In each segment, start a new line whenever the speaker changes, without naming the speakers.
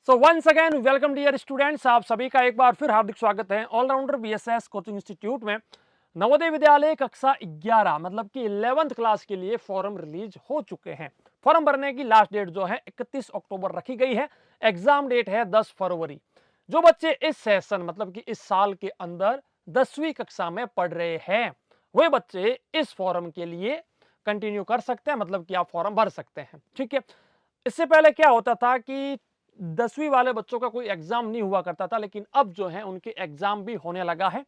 सो once again welcome dear students, आप सभी का एक बार फिर हार्दिक स्वागत है ऑलराउंडर बीएसएस कोचिंग इंस्टीट्यूट में। नवोदय विद्यालय कक्षा 11 मतलब कि 11th क्लास के लिए फॉर्म रिलीज हो चुके हैं। फॉर्म भरने की लास्ट डेट जो है 31 अक्टूबर रखी गई है। एग्जाम डेट है 10 फरवरी। जो बच्चे इस सेशन मतलब कि इस साल के अंदर 10वीं कक्षा में पढ़ रहे हैं वे बच्चे इस फॉर्म के लिए कंटिन्यू कर सकते हैं, मतलब कि आप फॉर्म भर सकते हैं। ठीक है, इससे पहले क्या होता था कि 10वीं वाले बच्चों का कोई एग्जाम नहीं हुआ करता था, लेकिन अब जो है उनके एग्जाम भी होने लगा है।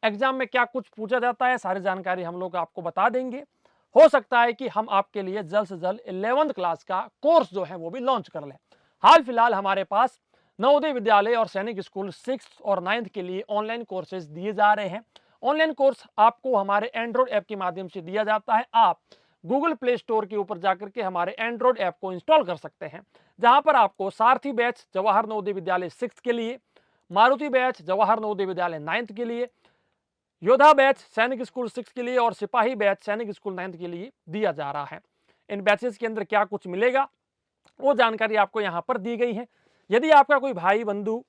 एग्जाम में क्या कुछ पूछा जाता है सारी जानकारी हम लोग आपको बता देंगे। हो सकता है कि हम आपके लिए जल्द से जल्द 11th क्लास का कोर्स जो है वो भी लॉन्च कर लें। हाल फिलहाल हमारे पास नवोदय विद्यालय और सैनिक स्कूल 6th और 9th के लिए ऑनलाइन कोर्सेज दिए जा रहे हैं। ऑनलाइन कोर्स आपको हमारे एंड्रॉइड ऐप के माध्यम से दिया जाता है। आप गूगल प्ले स्टोर के ऊपर जाकर के हमारे एंड्रॉइड ऐप को इंस्टॉल कर सकते हैं, जहां पर आपको सारथी बैच जवाहर नवोदय विद्यालय 6th के लिए, मारुति बैच जवाहर नवोदय विद्यालय 9th के लिए, योद्धा बैच सैनिक स्कूल 6 के लिए और सिपाही बैच सैनिक स्कूल 9th के लिए दिया जा रहा है। इन बैचेस के अंदर क्या कुछ मिलेगा वो जानकारी आपको यहां पर दी गई है। यदि आपका कोई भाई बंधु,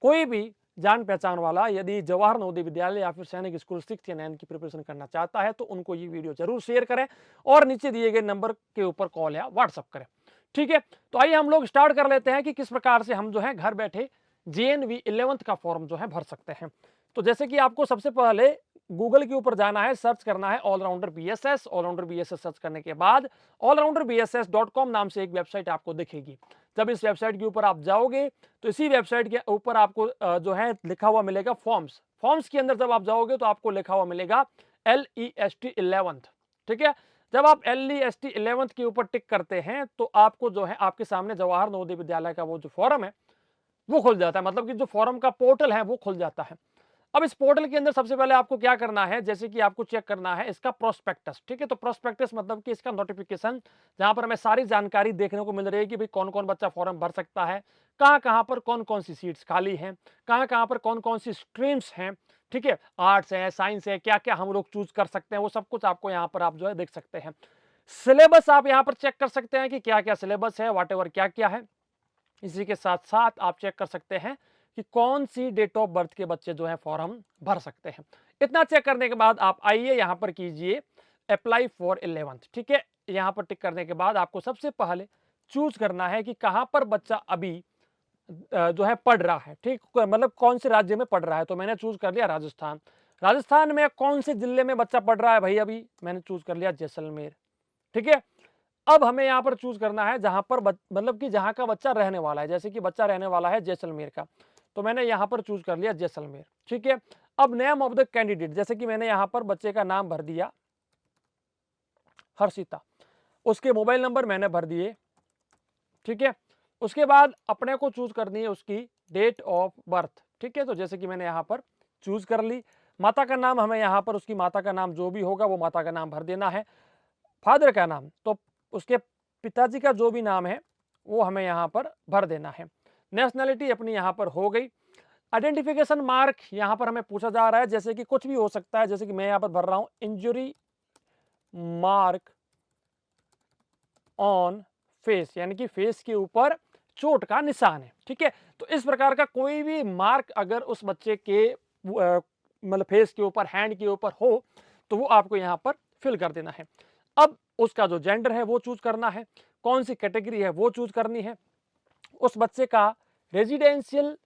कोई भी जान पहचान वाला यदि जवाहर नवोदय विद्यालय या फिर सैनिक स्कूल 6th या 9th की प्रिपरेशन करना चाहता है तो उनको ये वीडियो जरूर शेयर करें और नीचे दिए गए नंबर के ऊपर कॉल या व्हाट्सअप करें। ठीक है, तो आइए हम लोग स्टार्ट कर लेते हैं कि किस प्रकार से हम जो है घर बैठे जेएनवी 11th का फॉर्म जो है भर सकते हैं। तो जैसे कि आपको सबसे पहले गूगल के ऊपर जाना है, सर्च करना है allrounder BSS. Allrounder BSS search करने के बाद allrounderbss.com नाम से एक वेबसाइट आपको दिखेगी। जब इस वेबसाइट के ऊपर आप जाओगे तो इसी वेबसाइट के ऊपर आपको जो है लिखा हुआ मिलेगा फॉर्म्स। फॉर्म्स के अंदर जब आप जाओगे तो आपको लिखा हुआ मिलेगा LEST 11th। ठीक है, जब आप LEST 11th के ऊपर टिक करते हैं तो आपको जो है आपके सामने जवाहर नवोदय विद्यालय का वो जो फॉर्म है वो खुल जाता है, मतलब कि जो फॉर्म का पोर्टल है वो खुल जाता है। अब इस पोर्टल के अंदर सबसे पहले आपको क्या करना है, जैसे कि आपको चेक करना है इसका प्रोस्पेक्टस। ठीक है, तो प्रोस्पेक्टस मतलब कि इसका नोटिफिकेशन, जहां पर हमें सारी जानकारी देखने को मिल रही है कि भाई कौन कौन बच्चा फॉर्म भर सकता है, कहां कहां पर कौन कौन सी सीट्स खाली हैं, कहां कहां पर कौन कौन सी स्ट्रीम्स हैं। ठीक है, आर्ट्स है, साइंस है, क्या क्या हम लोग चूज कर सकते हैं, वो सब कुछ आपको यहाँ पर आप जो है देख सकते हैं। सिलेबस आप यहाँ पर चेक कर सकते हैं कि क्या क्या सिलेबस है, वाट एवर क्या क्या है। इसी के साथ साथ आप चेक कर सकते हैं कि कौन सी डेट ऑफ बर्थ के बच्चे जो है फॉर्म भर सकते हैं। इतना चेक करने के बाद आप आइए यहां पर कीजिए अप्लाई फॉर 11th। ठीक है, यहां पर टिक करने के बाद आपको सबसे पहले चूज करना है कि कहां पर बच्चा अभी जो है पढ़ रहा है। ठीक, मतलब कौन से राज्य में पढ़ रहा है। तो मैंने चूज कर लिया राजस्थान। राजस्थान में कौन से जिले में बच्चा पढ़ रहा है भाई, अभी मैंने चूज कर लिया जैसलमेर। ठीक है, अब हमें यहाँ पर चूज करना है जहां पर मतलब कि जहां का बच्चा रहने वाला है। जैसे कि बच्चा रहने वाला है जैसलमेर का, तो मैंने यहाँ पर चूज कर लिया जैसलमेर। ठीक है, अब नेम ऑफ द कैंडिडेट, जैसे कि मैंने यहाँ पर बच्चे का नाम भर दिया हर्षिता, उसके मोबाइल नंबर मैंने भर दिए। ठीक है, उसके बाद अपने को चूज करनी है उसकी डेट ऑफ बर्थ। ठीक है, तो जैसे कि मैंने यहाँ पर चूज कर ली। माता का नाम हमें यहाँ पर उसकी माता का नाम जो भी होगा वो माता का नाम भर देना है। फादर का नाम तो उसके पिताजी का जो भी नाम है वो हमें यहाँ पर भर देना है। नेशनैलिटी अपनी यहाँ पर हो गई। आइडेंटिफिकेशन मार्क यहाँ पर हमें पूछा जा रहा है, जैसे कि कुछ भी हो सकता है। जैसे कि मैं यहाँ पर भर रहा हूं इंजरी मार्क ऑन फेस, यानी कि फेस के ऊपर चोट का निशान है। ठीक है, तो इस प्रकार का कोई भी मार्क अगर उस बच्चे के मतलब फेस के ऊपर, हैंड के ऊपर हो तो वो आपको यहाँ पर फिल कर देना है। अब उसका जो जेंडर है वो चूज करना है, कौन सी कैटेगरी है वो चूज करनी है। उस बच्चे का रेजिडेंशियल,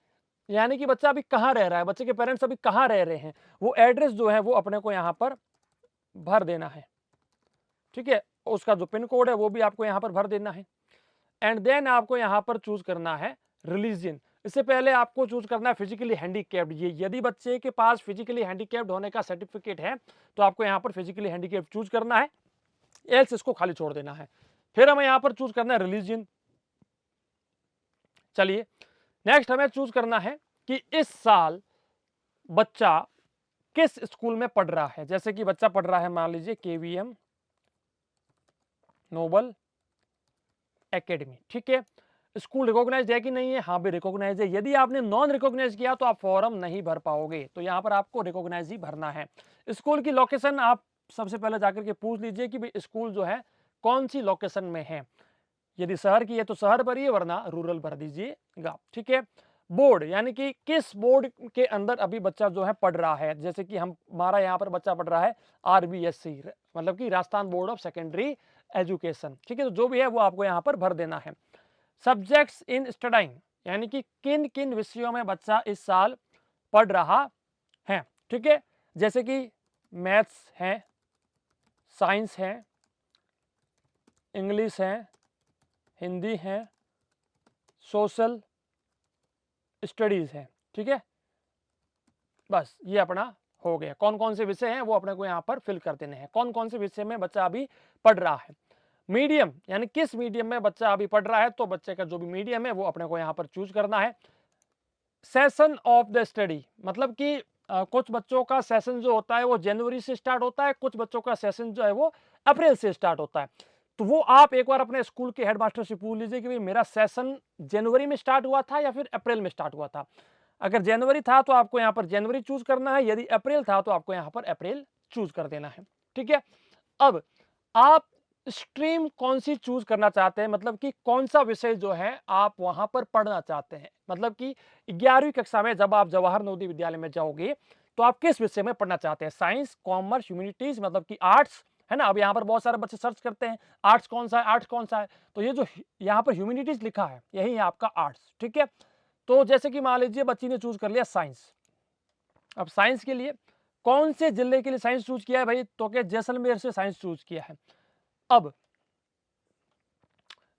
यानी कि बच्चा अभी कहाँ रह रहा है, बच्चे के पेरेंट्स अभी कहाँ रह रहे हैं, वो एड्रेस जो है वो अपने को यहाँ पर भर देना है। ठीक है, उसका जो पिन कोड है वो भी आपको यहाँ पर भर देना है। एंड देन आपको यहाँ पर चूज करना है रिलीजन। इससे पहले आपको चूज करना है फिजिकली हैंडीकैप्ड। ये यदि बच्चे के पास फिजिकली हैंडीकैप्ड होने का सर्टिफिकेट है तो आपको यहाँ पर फिजिकली हैंडीकैप्ड चूज करना है, एल्स इसको खाली छोड़ देना है। फिर हमें यहाँ पर चूज करना है रिलीजन। चलिए, नेक्स्ट हमें चूज करना है कि इस साल बच्चा किस स्कूल में पढ़ रहा है। जैसे कि बच्चा पढ़ रहा है मान लीजिए KVM नोबल एकेडमी। ठीक है, स्कूल रिकॉग्नाइज्ड है कि नहीं है, हाँ भी रिकॉग्नाइज है। यदि आपने नॉन रिकॉग्नाइज किया तो आप फॉर्म नहीं भर पाओगे, तो यहाँ पर आपको रिकॉग्नाइज ही भरना है। स्कूल की लोकेशन आप सबसे पहले जाकर के पूछ लीजिए कि भाई स्कूल जो है कौन सी लोकेशन में है। यदि शहर की है तो शहर भरिए, वरना रूरल भर दीजिएगा। ठीक है। बोर्ड यानी कि किस बोर्ड के अंदर अभी बच्चा जो है पढ़ रहा है, जैसे कि हमारा यहाँ पर बच्चा पढ़ रहा है आरबीएससी, मतलब कि Rajasthan board of secondary education. ठीक है, तो जो भी है वो आपको यहाँ पर भर देना है। सब्जेक्ट्स इन स्टडाइंग यानी कि किन किन विषयों में बच्चा इस साल पढ़ रहा है। ठीक है, जैसे कि मैथ्स है, साइंस है, इंग्लिश है, हिंदी है, सोशल स्टडीज है। ठीक है, बस ये अपना हो गया। कौन कौन से विषय हैं वो अपने को यहाँ पर फिल कर देने हैं, कौन कौन से विषय में बच्चा अभी पढ़ रहा है। मीडियम यानी किस मीडियम में बच्चा अभी पढ़ रहा है, तो बच्चे का जो भी मीडियम है वो अपने को यहाँ पर चूज करना है। सेशन ऑफ द स्टडी मतलब कि कुछ बच्चों का सेशन जो होता है वो जनवरी से स्टार्ट होता है, कुछ बच्चों का सेशन जो है वो अप्रैल से स्टार्ट होता है। तो वो आप एक बार अपने स्कूल के हेडमास्टर से पूछ लीजिए कि भाई मेरा सेशन जनवरी में स्टार्ट हुआ था या फिर अप्रैल में स्टार्ट हुआ था। अगर जनवरी था तो आपको यहाँ पर जनवरी चूज करना है, यदि अप्रैल था तो आपको यहाँ पर अप्रैल चूज कर देना है। ठीक है, अब आप स्ट्रीम कौन सी चूज करना चाहते हैं, मतलब कि कौन सा विषय जो है आप वहां पर पढ़ना चाहते हैं। मतलब कि 11वीं कक्षा में जब आप जवाहर नवोदय विद्यालय में जाओगे तो आप किस विषय में पढ़ना चाहते हैं, साइंस, कॉमर्स, ह्यूमैनिटीज मतलब कि आर्ट्स, है ना। अब यहाँ पर बहुत सारे बच्चे सर्च करते हैं आर्ट्स कौन सा है, आर्ट्स कौन सा है, तो ये जो यहाँ पर ह्यूमैनिटीज लिखा है यही है आपका आर्ट्स। ठीक है, तो जैसे कि मान लीजिए बच्ची ने चूज कर लिया साइंस। अब साइंस के लिए कौन से जिले के लिए साइंस चूज किया है भाई, तो क्या जैसलमेर से साइंस चूज किया है। अब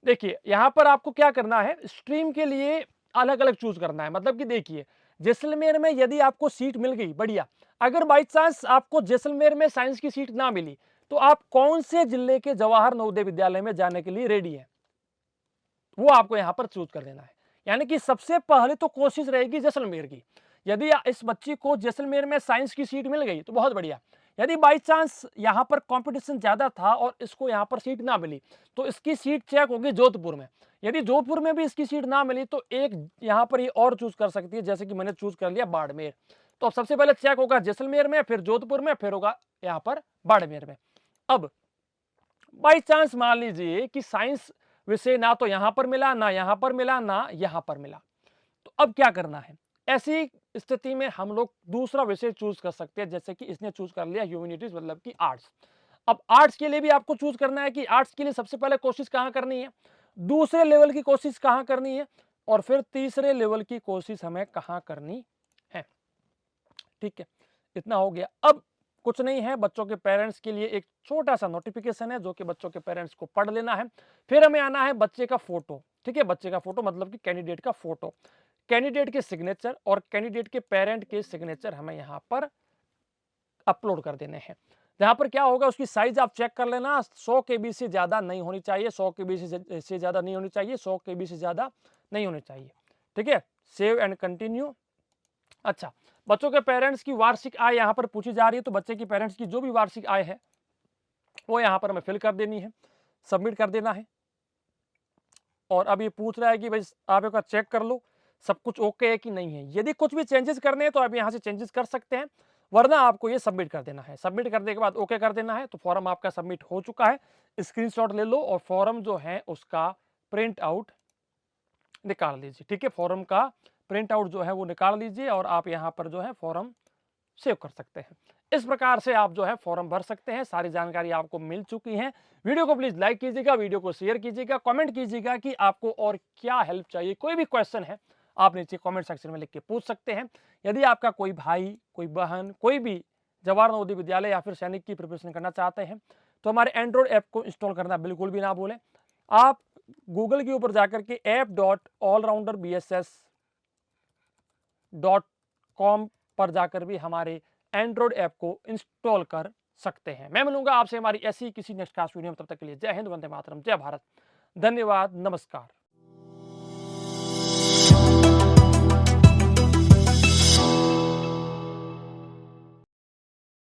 देखिए यहां पर आपको क्या करना है, स्ट्रीम के लिए अलग अलग चूज करना है। मतलब कि देखिए जैसलमेर में यदि आपको सीट मिल गई बढ़िया, अगर बाई चांस आपको जैसलमेर में साइंस की सीट ना मिली तो आप कौन से जिले के जवाहर नवोदय विद्यालय में जाने के लिए रेडी है, वो आपको यहां पर चूज कर देना है। यानी कि सबसे पहले तो कोशिश रहेगी जैसलमेर की। यदि इस बच्ची को जैसलमेर में साइंस की सीट मिल गई तो बहुत बढ़िया। यदि बाई चांस यहां पर कंपटीशन ज्यादा था और इसको यहां पर सीट ना मिली तो इसकी सीट चेक होगी जोधपुर में। यदि जोधपुर में भी इसकी सीट ना मिली तो एक यहां पर ये और चूज कर सकती है, जैसे कि मैंने चूज कर लिया बाड़मेर। तो सबसे पहले चेक होगा जैसलमेर में, फिर जोधपुर में, फिर होगा यहां पर बाड़मेर में। अब बाई चांस मान लीजिए कि साइंस विषय ना तो यहां पर मिला, ना यहां पर मिला, ना यहां पर मिला, तो अब क्या करना है। ऐसी स्थिति में हम लोग दूसरा विषय चूज कर सकते हैं, जैसे कि इसने चूज कर लिया ह्यूमैनिटीज मतलब कि आर्ट्स। अब आर्ट्स के लिए भी आपको चूज करना है कि आर्ट्स के लिए सबसे पहले कोशिश कहां करनी है, दूसरे लेवल की कोशिश कहां करनी है, और फिर तीसरे लेवल की कोशिश हमें कहां करनी है। ठीक है, इतना हो गया। अब कुछ नहीं है, बच्चों के पेरेंट्स के लिए एक छोटा सा नोटिफिकेशन है जो कि बच्चों के पेरेंट्स को पढ़ लेना है। फिर हमें आना है बच्चे का फोटो। ठीक है, बच्चे का फोटो मतलब कि कैंडिडेट का फोटो, कैंडिडेट के सिग्नेचर और कैंडिडेट के पेरेंट के सिग्नेचर हमें यहाँ पर अपलोड कर देने हैं। यहाँ पर क्या होगा, उसकी साइज आप चेक कर लेना, 100 KB से ज्यादा नहीं होनी चाहिए, 100 KB से ज्यादा नहीं होनी चाहिए, 100 KB से ज्यादा नहीं होनी चाहिए। ठीक है, सेव एंड कंटिन्यू। अच्छा, बच्चों के पेरेंट्स की वार्षिक आय यहाँ पर पूछी जा रही है, तो बच्चे की पेरेंट्स की जो भी वार्षिक आय है वो यहाँ पर हमें फिल कर देनी है, सबमिट कर देना है। और अब ये पूछ रहा है कि भाई आप एक बार चेक कर लो सब कुछ ओके है कि नहीं है। यदि कुछ भी चेंजेस करने हैं तो आप यहाँ से चेंजेस कर सकते हैं, वरना आपको ये सबमिट कर देना है। सबमिट करने के बाद ओके कर देना है। तो फॉर्म आपका सबमिट हो चुका है, स्क्रीनशॉट ले लो और फॉर्म जो है उसका प्रिंट आउट निकाल लीजिए। ठीक है, फॉर्म का प्रिंट आउट जो है वो निकाल लीजिए और आप यहाँ पर जो है फॉर्म सेव कर सकते हैं। इस प्रकार से आप जो है फॉर्म भर सकते हैं। सारी जानकारी आपको मिल चुकी है। वीडियो को प्लीज लाइक कीजिएगा, वीडियो को शेयर कीजिएगा, कमेंट कीजिएगा कि आपको और क्या हेल्प चाहिए। कोई भी क्वेश्चन है आप नीचे कमेंट सेक्शन में लिख के पूछ सकते हैं। यदि आपका कोई भाई, कोई बहन, कोई भी जवाहर नवोदय विद्यालय या फिर सैनिक की प्रिपरेशन करना चाहते हैं तो हमारे एंड्रॉइड ऐप को इंस्टॉल करना बिल्कुल भी ना भूलें। आप गूगल के ऊपर जाकर के app.allrounderbss.com पर जाकर भी हमारे एंड्रॉइड ऐप को इंस्टॉल कर सकते हैं। मैं मिलूंगा आपसे हमारी ऐसी किसी नेक्स्ट क्लास वीडियो में, तब तक के लिए जय हिंद, वंदे मातरम, जय भारत, धन्यवाद, नमस्कार।